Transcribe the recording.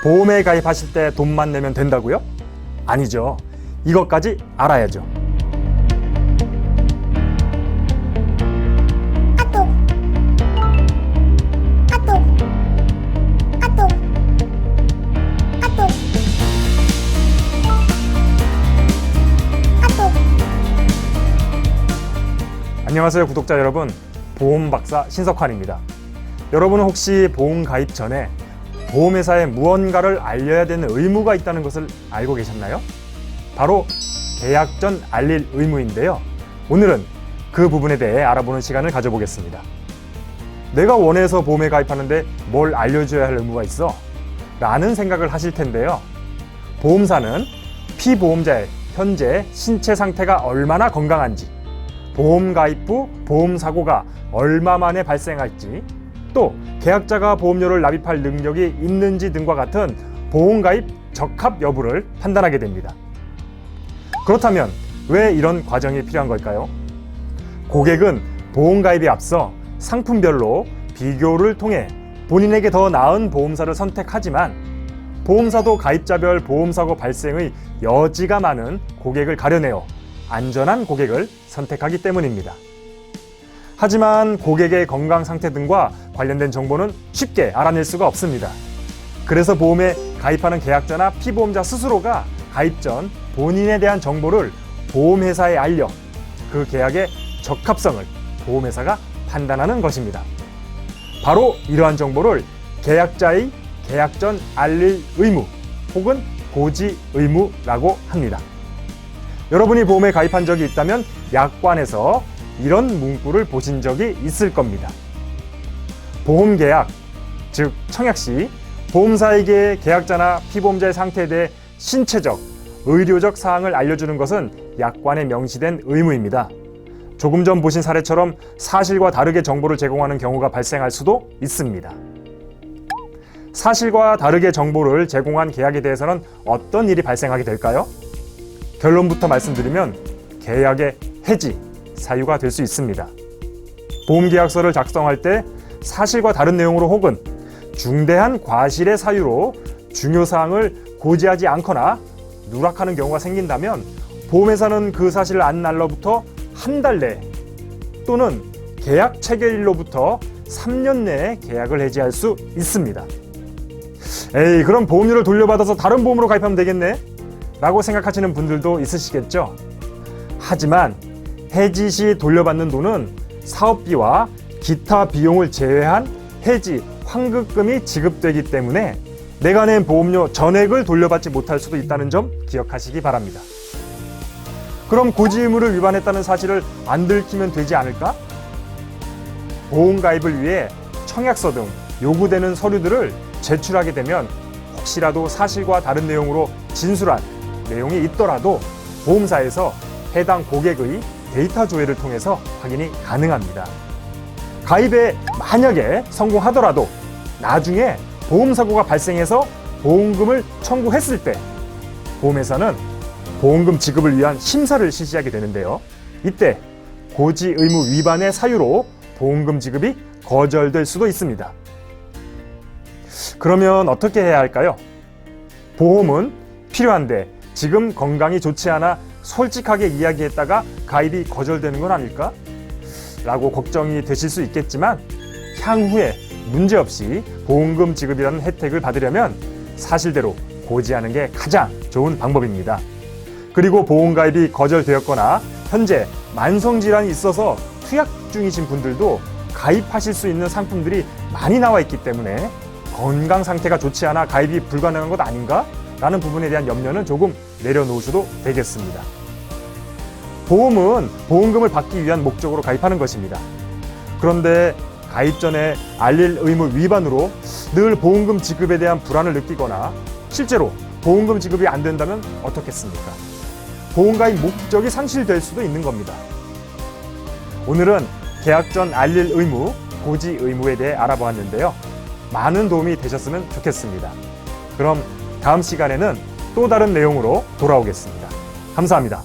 보험에 가입하실 때 돈만 내면 된다고요? 아니죠. 이것까지 알아야죠. 안녕하세요 구독자 여러분, 보험박사 신석환입니다. 여러분은 혹시 보험 가입 전에 보험회사에 무언가를 알려야 되는 의무가 있다는 것을 알고 계셨나요? 바로 계약 전 알릴 의무인데요. 오늘은 그 부분에 대해 알아보는 시간을 가져보겠습니다. 내가 원해서 보험에 가입하는데 뭘 알려줘야 할 의무가 있어? 라는 생각을 하실 텐데요. 보험사는 피보험자의 현재 신체 상태가 얼마나 건강한지, 보험 가입 후 보험 사고가 얼마 만에 발생할지, 또 계약자가 보험료를 납입할 능력이 있는지 등과 같은 보험 가입 적합 여부를 판단하게 됩니다. 그렇다면 왜 이런 과정이 필요한 걸까요? 고객은 보험 가입에 앞서 상품별로 비교를 통해 본인에게 더 나은 보험사를 선택하지만, 보험사도 가입자별 보험사고 발생의 여지가 많은 고객을 가려내어 안전한 고객을 선택하기 때문입니다. 하지만 고객의 건강 상태 등과 관련된 정보는 쉽게 알아낼 수가 없습니다. 그래서 보험에 가입하는 계약자나 피보험자 스스로가 가입 전 본인에 대한 정보를 보험회사에 알려 그 계약의 적합성을 보험회사가 판단하는 것입니다. 바로 이러한 정보를 계약자의 계약 전 알릴 의무 혹은 고지 의무라고 합니다. 여러분이 보험에 가입한 적이 있다면 약관에서 이런 문구를 보신 적이 있을 겁니다. 보험계약, 즉 청약 시 보험사에게 계약자나 피보험자의 상태에 대해 신체적, 의료적 사항을 알려주는 것은 약관에 명시된 의무입니다. 조금 전 보신 사례처럼 사실과 다르게 정보를 제공하는 경우가 발생할 수도 있습니다. 사실과 다르게 정보를 제공한 계약에 대해서는 어떤 일이 발생하게 될까요? 결론부터 말씀드리면 계약의 해지, 사유가 될 수 있습니다. 보험계약서를 작성할 때 사실과 다른 내용으로 혹은 중대한 과실의 사유로 중요사항을 고지하지 않거나 누락하는 경우가 생긴다면 보험회사는 그 사실을 안 날로부터 한 달 내 또는 계약 체결일로부터 3년 내에 계약을 해지할 수 있습니다. 에이, 그럼 보험료를 돌려받아서 다른 보험으로 가입하면 되겠네? 라고 생각하시는 분들도 있으시겠죠. 하지만 해지 시 돌려받는 돈은 사업비와 기타 비용을 제외한 해지 환급금이 지급되기 때문에 내가 낸 보험료 전액을 돌려받지 못할 수도 있다는 점 기억하시기 바랍니다. 그럼 고지 의무를 위반했다는 사실을 안 들키면 되지 않을까? 보험 가입을 위해 청약서 등 요구되는 서류들을 제출하게 되면 혹시라도 사실과 다른 내용으로 진술한 내용이 있더라도 보험사에서 해당 고객의 데이터 조회를 통해서 확인이 가능합니다. 가입에 만약에 성공하더라도 나중에 보험사고가 발생해서 보험금을 청구했을 때 보험회사는 보험금 지급을 위한 심사를 실시하게 되는데요. 이때 고지 의무 위반의 사유로 보험금 지급이 거절될 수도 있습니다. 그러면 어떻게 해야 할까요? 보험은 필요한데 지금 건강이 좋지 않아 솔직하게 이야기했다가 가입이 거절되는 건 아닐까? 라고 걱정이 되실 수 있겠지만, 향후에 문제없이 보험금 지급이라는 혜택을 받으려면 사실대로 고지하는 게 가장 좋은 방법입니다. 그리고 보험 가입이 거절되었거나 현재 만성질환이 있어서 투약 중이신 분들도 가입하실 수 있는 상품들이 많이 나와 있기 때문에 건강 상태가 좋지 않아 가입이 불가능한 것 아닌가? 라는 부분에 대한 염려는 조금 내려놓으셔도 되겠습니다. 보험은 보험금을 받기 위한 목적으로 가입하는 것입니다. 그런데 가입 전에 알릴 의무 위반으로 늘 보험금 지급에 대한 불안을 느끼거나 실제로 보험금 지급이 안 된다면 어떻겠습니까? 보험 가입 목적이 상실될 수도 있는 겁니다. 오늘은 계약 전 알릴 의무, 고지 의무에 대해 알아보았는데요. 많은 도움이 되셨으면 좋겠습니다. 그럼 다음 시간에는 또 다른 내용으로 돌아오겠습니다. 감사합니다.